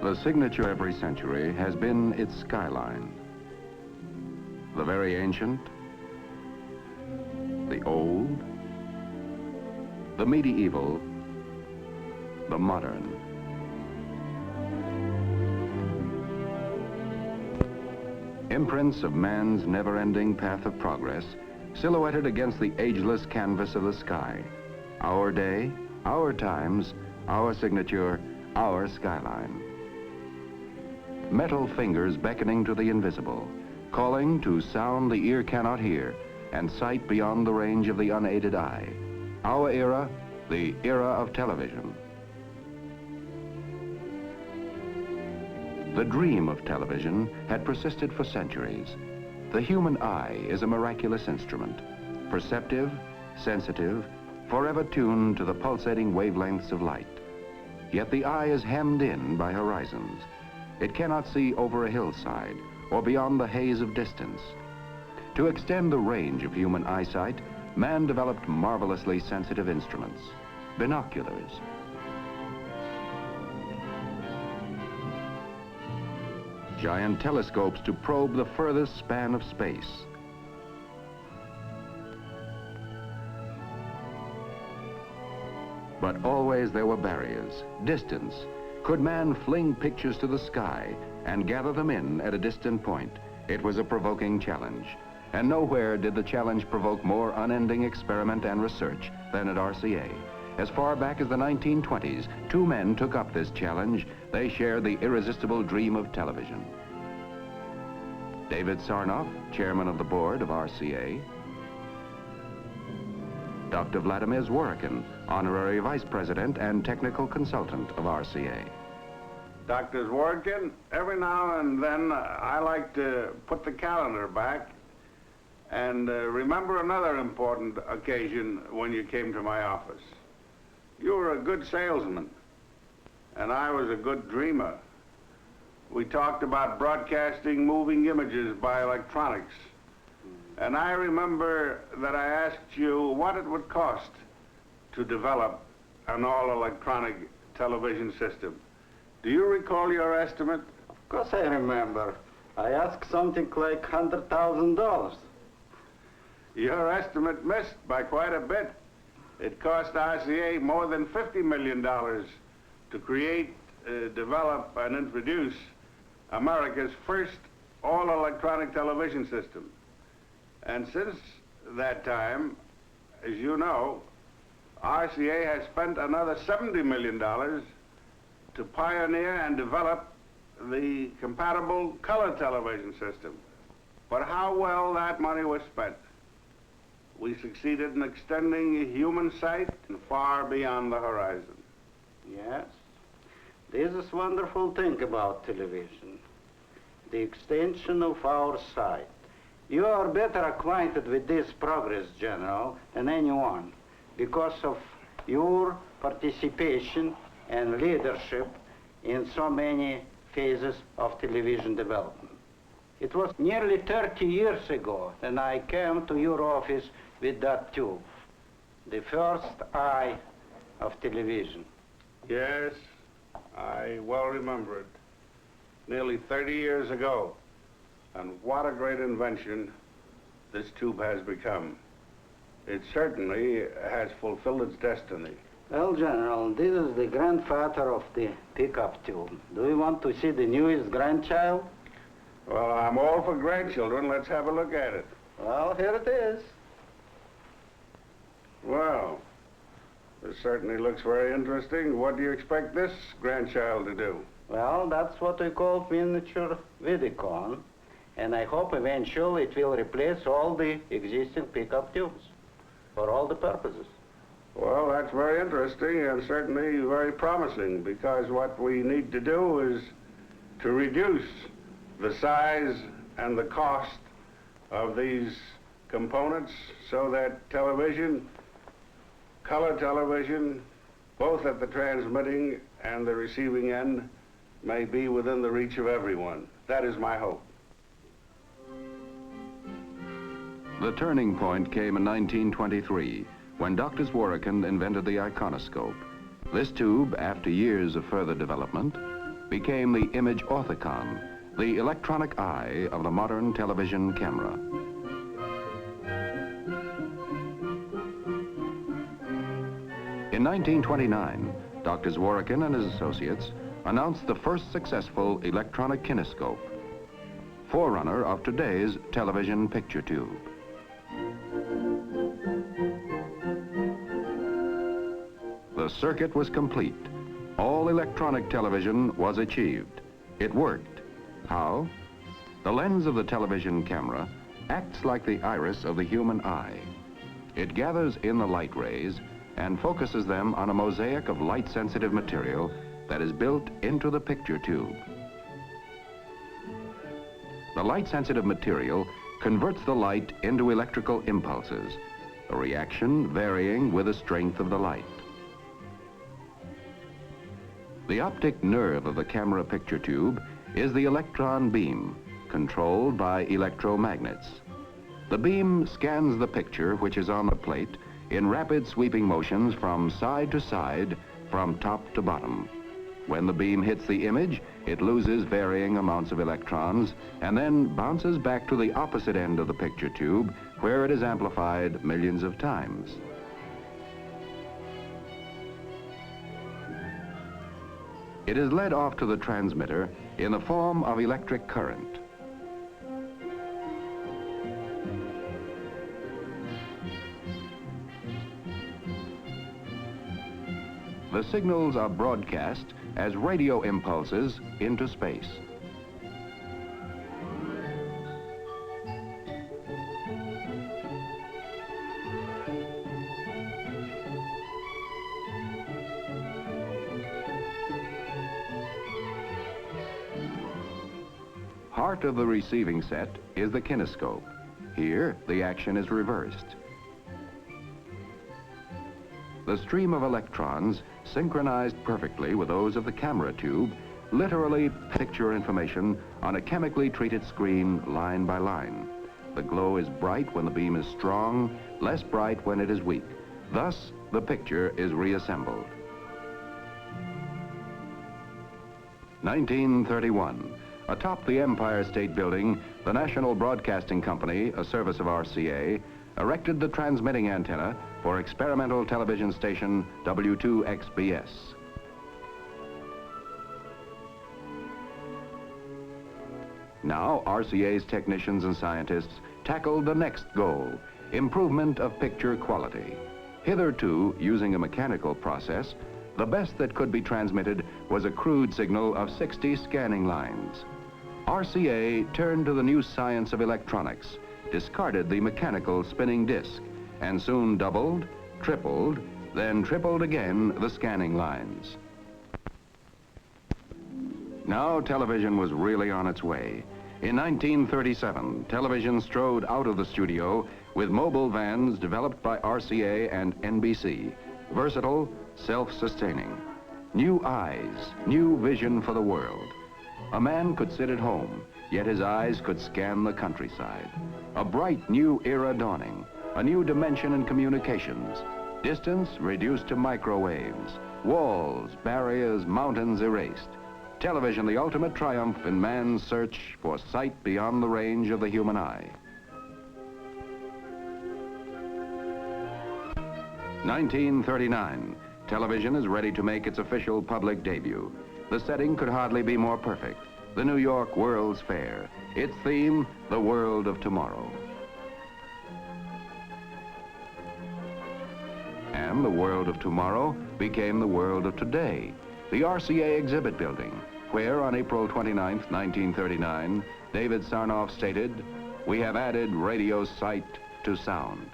The signature every century has been its skyline. The very ancient, the old, the medieval, the modern. Imprints of man's never-ending path of progress, silhouetted against the ageless canvas of the sky. Our day, our times, our signature, our skyline. Metal fingers beckoning to the invisible, calling to sound the ear cannot hear, and sight beyond the range of the unaided eye. Our era, the era of television. The dream of television had persisted for centuries. The human eye is a miraculous instrument, perceptive, sensitive, forever tuned to the pulsating wavelengths of light. Yet the eye is hemmed in by horizons. It cannot see over a hillside or beyond the haze of distance. To extend the range of human eyesight, man developed marvelously sensitive instruments, binoculars. Giant telescopes to probe the furthest span of space. But always there were barriers, distance. Could man fling pictures to the sky and gather them in at a distant point? It was a provoking challenge. And nowhere did the challenge provoke more unending experiment and research than at RCA. As far back as the 1920s, two men took up this challenge. They shared the irresistible dream of television. David Sarnoff, chairman of the board of RCA. Dr. Vladimir Zworykin, honorary vice president and technical consultant of RCA. Dr. Zworykin, every now and then I like to put the calendar back and remember another important occasion when you came to my office. You were a good salesman, and I was a good dreamer. We talked about broadcasting moving images by electronics. And I remember that I asked you what it would cost to develop an all-electronic television system. Do you recall your estimate? Of course I remember. I asked something like $100,000. Your estimate missed by quite a bit. It cost RCA more than $50 million to create, develop, and introduce America's first all-electronic television system. And since that time, as you know, RCA has spent another $70 million to pioneer and develop the compatible color television system. But how well that money was spent. We succeeded in extending human sight far beyond the horizon. Yes. This is wonderful thing about television. The extension of our sight. You are better acquainted with this progress, General, than anyone because of your participation and leadership in so many phases of television development. It was nearly 30 years ago when I came to your office with that tube, the first eye of television. Yes, I well remember it. Nearly 30 years ago. And what a great invention this tube has become. It certainly has fulfilled its destiny. Well, General, this is the grandfather of the pickup tube. Do you want to see the newest grandchild? Well, I'm all for grandchildren. Let's have a look at it. Well, here it is. Well, this certainly looks very interesting. What do you expect this grandchild to do? Well, that's what we call miniature Vidicon. And I hope eventually it will replace all the existing pickup tubes for all the purposes. Well, that's very interesting and certainly very promising because what we need to do is to reduce the size and the cost of these components so that television, color television, both at the transmitting and the receiving end, may be within the reach of everyone. That is my hope. The turning point came in 1923 when Dr. Zworykin invented the iconoscope. This tube, after years of further development, became the image orthicon, the electronic eye of the modern television camera. In 1929, Dr. Zworykin and his associates announced the first successful electronic kinescope, forerunner of today's television picture tube. The circuit was complete. All electronic television was achieved. It worked. How? The lens of the television camera acts like the iris of the human eye. It gathers in the light rays and focuses them on a mosaic of light-sensitive material that is built into the picture tube. The light-sensitive material converts the light into electrical impulses, a reaction varying with the strength of the light. The optic nerve of the camera picture tube is the electron beam, controlled by electromagnets. The beam scans the picture, which is on the plate, in rapid sweeping motions from side to side, from top to bottom. When the beam hits the image, it loses varying amounts of electrons and then bounces back to the opposite end of the picture tube, where it is amplified millions of times. It is led off to the transmitter in the form of electric current. The signals are broadcast as radio impulses into space. Heart of the receiving set is the kinescope. Here, the action is reversed. The stream of electrons, synchronized perfectly with those of the camera tube, literally picture information on a chemically treated screen line by line. The glow is bright when the beam is strong, less bright when it is weak. Thus, the picture is reassembled. 1931. Atop the Empire State Building, the National Broadcasting Company, a service of RCA, erected the transmitting antenna for experimental television station W2XBS. Now, RCA's technicians and scientists tackled the next goal, improvement of picture quality. Hitherto, using a mechanical process, the best that could be transmitted was a crude signal of 60 scanning lines. RCA turned to the new science of electronics, discarded the mechanical spinning disc, and soon doubled, tripled, then tripled again the scanning lines. Now television was really on its way. In 1937, television strode out of the studio with mobile vans developed by RCA and NBC, versatile, self-sustaining. New eyes, new vision for the world. A man could sit at home, yet his eyes could scan the countryside. A bright new era dawning, a new dimension in communications. Distance reduced to microwaves. Walls, barriers, mountains erased. Television, the ultimate triumph in man's search for sight beyond the range of the human eye. 1939. Television is ready to make its official public debut. The setting could hardly be more perfect. The New York World's Fair. Its theme, the world of tomorrow. And the world of tomorrow became the world of today. The RCA exhibit building, where on April 29, 1939, David Sarnoff stated, "We have added radio sight to sound."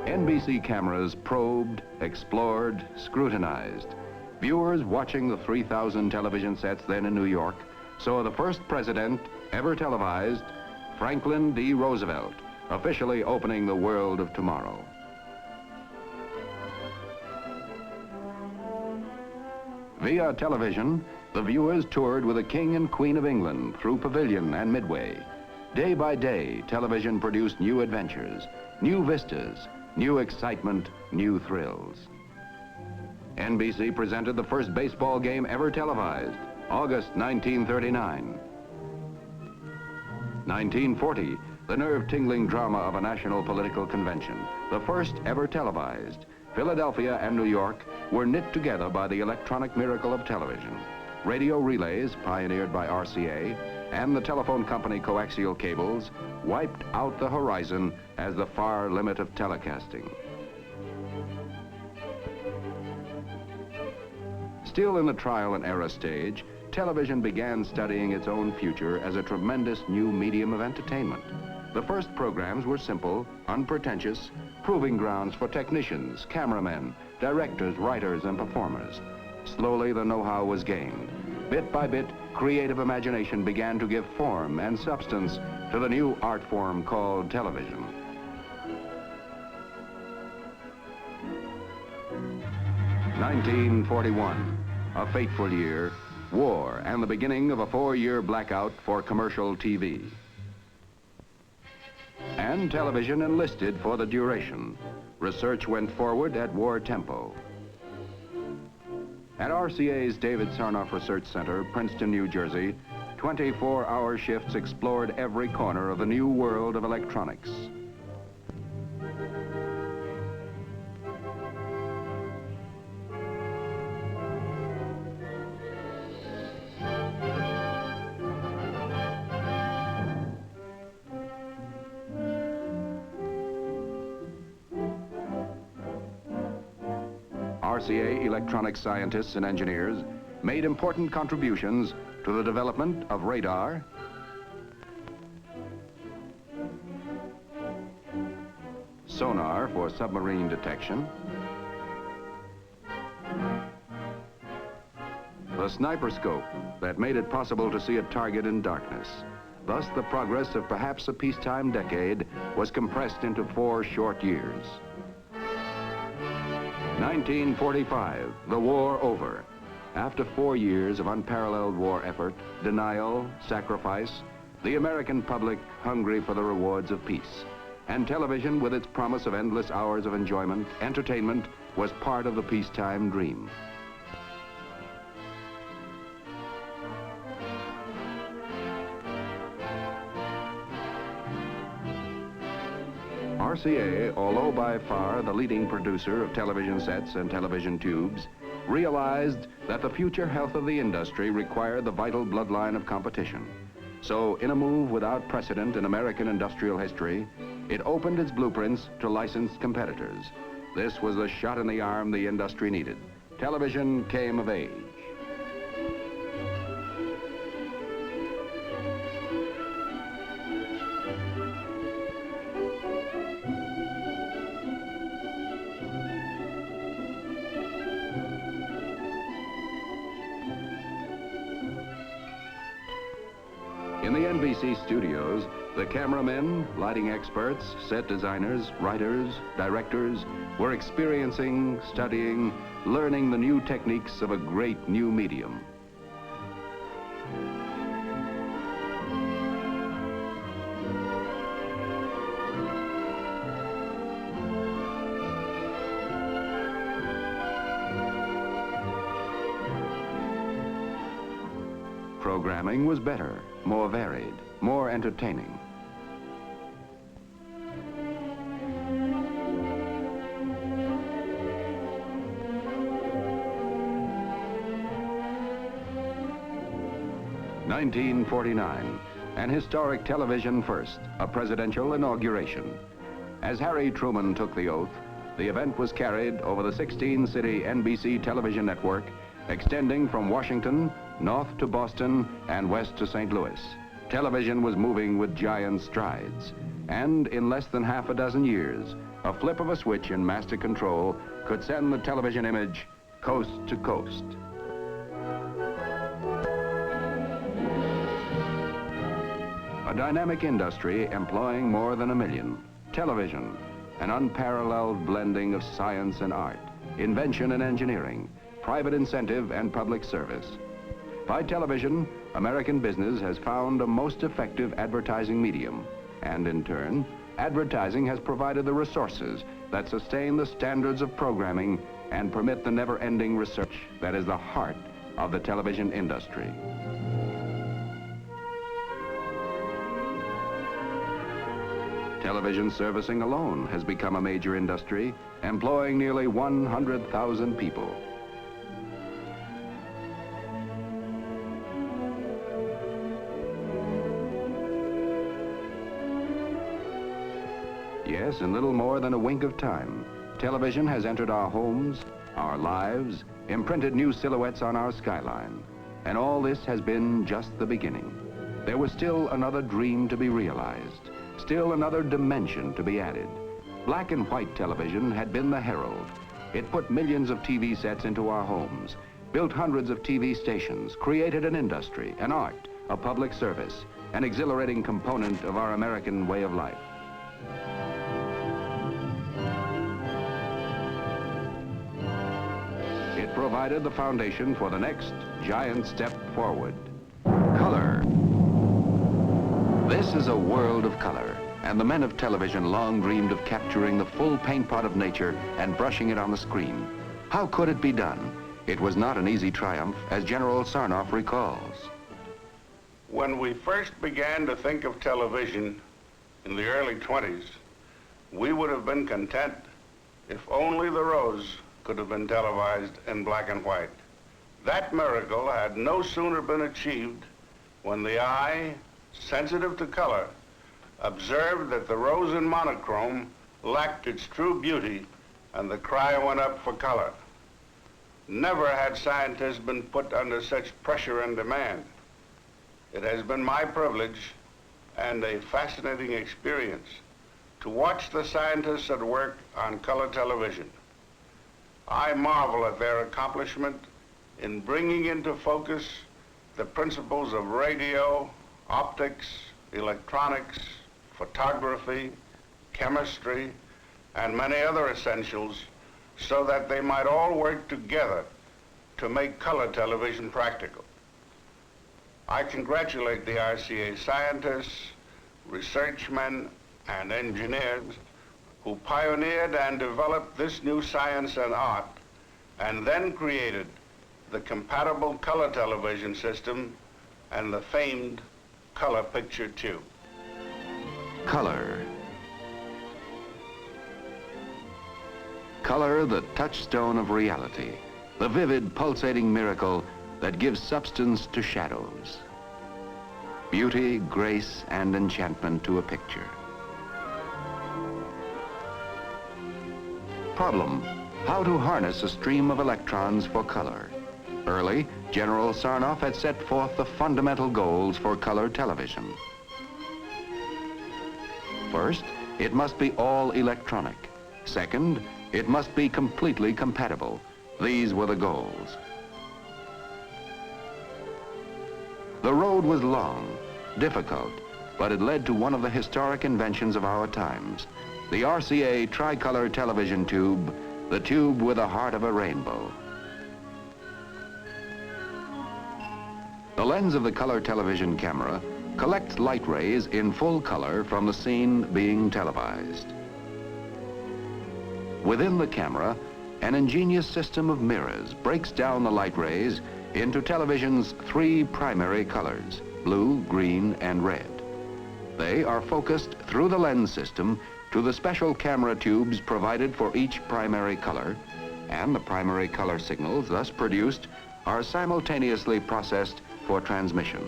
NBC cameras probed, explored, scrutinized. Viewers watching the 3,000 television sets then in New York saw the first president ever televised, Franklin D. Roosevelt, officially opening the world of tomorrow. Via television, the viewers toured with the King and Queen of England through Pavilion and Midway. Day by day, television produced new adventures, new vistas, new excitement, new thrills. NBC presented the first baseball game ever televised, August 1939. 1940, the nerve-tingling drama of a national political convention, the first ever televised. Philadelphia and New York were knit together by the electronic miracle of television. Radio relays, pioneered by RCA, and the telephone company coaxial cables, wiped out the horizon as the far limit of telecasting. Still in the trial and error stage, television began studying its own future as a tremendous new medium of entertainment. The first programs were simple, unpretentious, proving grounds for technicians, cameramen, directors, writers, and performers. Slowly, the know-how was gained. Bit by bit, creative imagination began to give form and substance to the new art form called television. (1941), a fateful year, war, and the beginning of a 4-year blackout for commercial TV. And television enlisted for the duration. Research went forward at war tempo. At RCA's David Sarnoff Research Center, Princeton, New Jersey, 24-hour shifts explored every corner of the new world of electronics. RCA electronic scientists and engineers made important contributions to the development of radar, sonar for submarine detection, the sniper scope that made it possible to see a target in darkness. Thus, the progress of perhaps a peacetime decade was compressed into 4 short years. 1945, the war over. After 4 years of unparalleled war effort, denial, sacrifice, the American public hungry for the rewards of peace. And television, with its promise of endless hours of enjoyment, entertainment, was part of the peacetime dream. RCA, although by far the leading producer of television sets and television tubes, realized that the future health of the industry required the vital bloodline of competition. So, in a move without precedent in American industrial history, it opened its blueprints to licensed competitors. This was the shot in the arm the industry needed. Television came of age. In the NBC studios, the cameramen, lighting experts, set designers, writers, directors were experiencing, studying, learning the new techniques of a great new medium. Programming was better, more varied, more entertaining. (1949), an historic television first, a presidential inauguration. As Harry Truman took the oath, the event was carried over the 16-city NBC television network, extending from Washington north to Boston and west to St. Louis. Television was moving with giant strides, and in less than half a dozen years, a flip of a switch in master control could send the television image coast to coast. A dynamic industry employing more than 1 million. Television, an unparalleled blending of science and art, invention and engineering, private incentive and public service. By television, American business has found a most effective advertising medium, and in turn, advertising has provided the resources that sustain the standards of programming and permit the never-ending research that is the heart of the television industry. Television servicing alone has become a major industry, employing nearly 100,000 people. Yes, in little more than a wink of time, television has entered our homes, our lives, imprinted new silhouettes on our skyline. And all this has been just the beginning. There was still another dream to be realized, still another dimension to be added. Black and white television had been the herald. It put millions of TV sets into our homes, built hundreds of TV stations, created an industry, an art, a public service, an exhilarating component of our American way of life. It provided the foundation for the next giant step forward. Color. This is a world of color, and the men of television long dreamed of capturing the full paint pot of nature and brushing it on the screen. How could it be done? It was not an easy triumph, as General Sarnoff recalls. When we first began to think of television in the early 20s, we would have been content if only the rose could have been televised in black and white. That miracle had no sooner been achieved when the eye, sensitive to color, observed that the rose in monochrome lacked its true beauty, and the cry went up for color. Never had scientists been put under such pressure and demand. It has been my privilege and a fascinating experience to watch the scientists at work on color television. I marvel at their accomplishment in bringing into focus the principles of radio, optics, electronics, photography, chemistry, and many other essentials so that they might all work together to make color television practical. I congratulate the RCA scientists, researchmen, and engineers who pioneered and developed this new science and art, and then created the compatible color television system and the famed color picture tube. Color. Color, the touchstone of reality, the vivid, pulsating miracle that gives substance to shadows. Beauty, grace, and enchantment to a picture. Problem: how to harness a stream of electrons for color. Early, General Sarnoff had set forth the fundamental goals for color television. First, it must be all electronic. Second, it must be completely compatible. These were the goals. The road was long, difficult, but it led to one of the historic inventions of our times, the RCA tricolor television tube, the tube with the heart of a rainbow. The lens of the color television camera collects light rays in full color from the scene being televised. Within the camera, an ingenious system of mirrors breaks down the light rays into television's three primary colors, blue, green, and red. They are focused through the lens system to the special camera tubes provided for each primary color, and the primary color signals thus produced are simultaneously processed for transmission.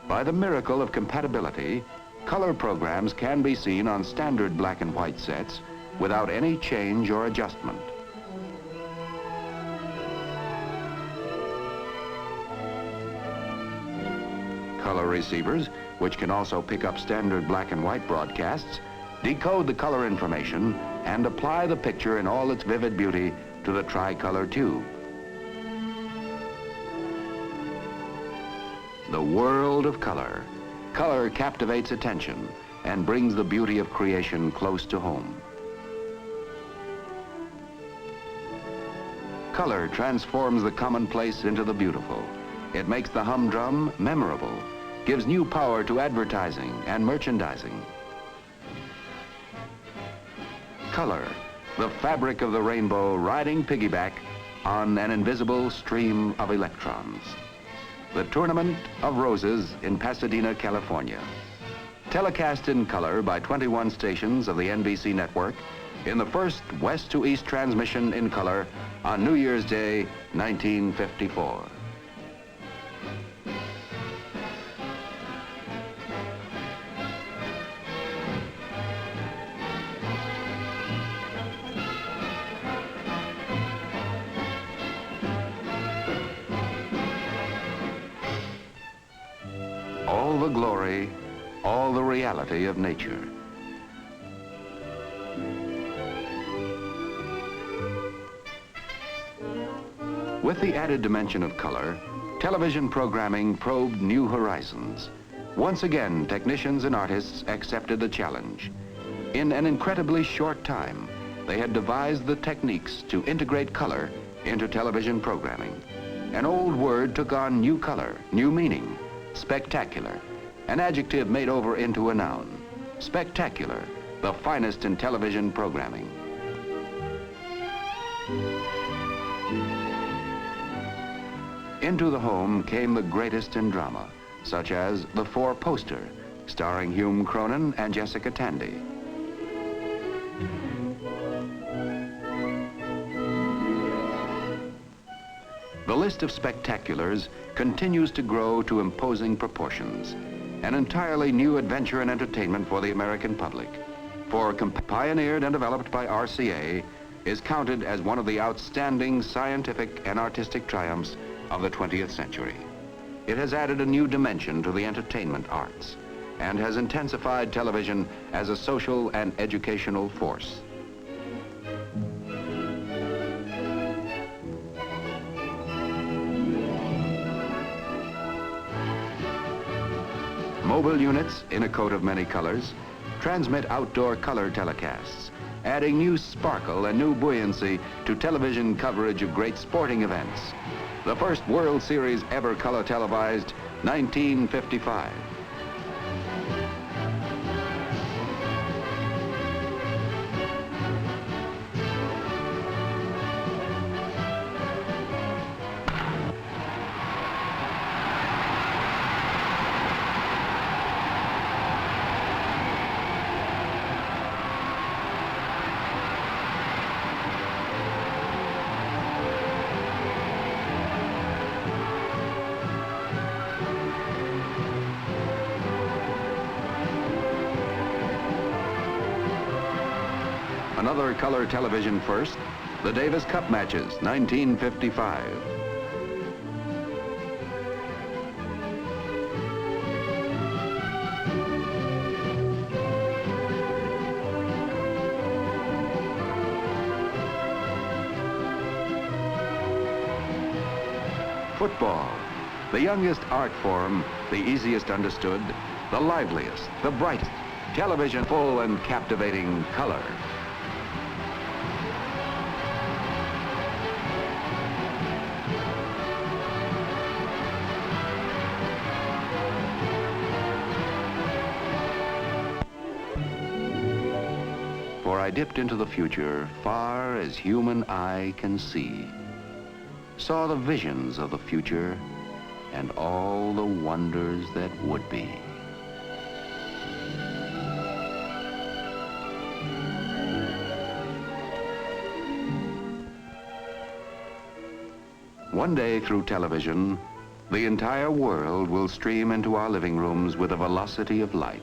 By the miracle of compatibility, color programs can be seen on standard black and white sets without any change or adjustment. Color receivers, which can also pick up standard black and white broadcasts, decode the color information and apply the picture in all its vivid beauty to the tricolor tube. The world of color. Color captivates attention and brings the beauty of creation close to home. Color transforms the commonplace into the beautiful. It makes the humdrum memorable, gives new power to advertising and merchandising. color, the fabric of the rainbow riding piggyback on an invisible stream of electrons. The Tournament of Roses in Pasadena, California. Telecast in color by 21 stations of the NBC network in the first west to east transmission in color on New Year's Day, 1954. All the glory, all the reality of nature. With the added dimension of color, television programming probed new horizons. Once again, technicians and artists accepted the challenge. In an incredibly short time, they had devised the techniques to integrate color into television programming. An old word took on new color, new meaning. Spectacular, an adjective made over into a noun. Spectacular, the finest in television programming. Into the home came the greatest in drama, such as The Four Poster, starring Hume Cronin and Jessica Tandy. The list of spectaculars continues to grow to imposing proportions. An entirely new adventure and entertainment for the American public. For pioneered and developed by RCA, is counted as one of the outstanding scientific and artistic triumphs of the 20th century. It has added a new dimension to the entertainment arts and has intensified television as a social and educational force. Mobile units in a coat of many colors transmit outdoor color telecasts, adding new sparkle and new buoyancy to television coverage of great sporting events. The first World Series ever color televised, 1955. Another color television first, the Davis Cup matches, 1955. Football, the youngest art form, the easiest understood, the liveliest, the brightest, television full and captivating color. For I dipped into the future far as human eye can see, saw the visions of the future and all the wonders that would be. One day through television, the entire world will stream into our living rooms with the velocity of light.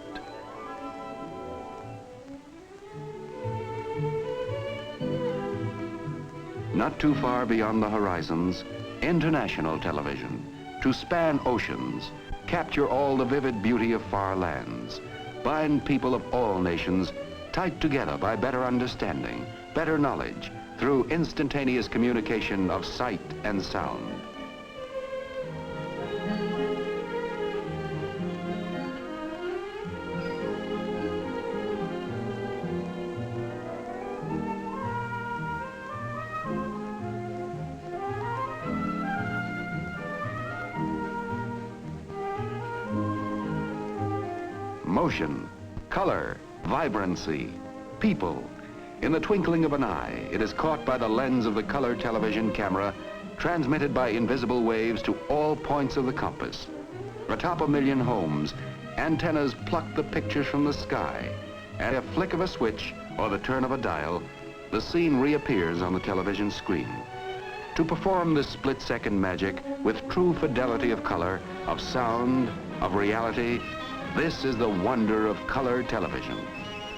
Not too far beyond the horizons, international television, to span oceans, capture all the vivid beauty of far lands, bind people of all nations tight together by better understanding, better knowledge, through instantaneous communication of sight and sound. Motion, color, vibrancy, people, In the twinkling of an eye, it is caught by the lens of the color television camera, transmitted by invisible waves to all points of the compass. Atop a million homes, antennas pluck the pictures from the sky. At a flick of a switch or the turn of a dial, the scene reappears on the television screen. To perform this split-second magic with true fidelity of color, of sound, of reality, this is the wonder of color television.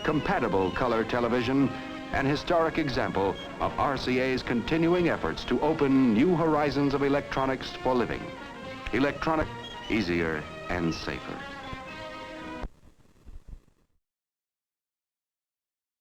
Compatible color television, an historic example of RCA's continuing efforts to open new horizons of electronics for living. Electronic, easier and safer.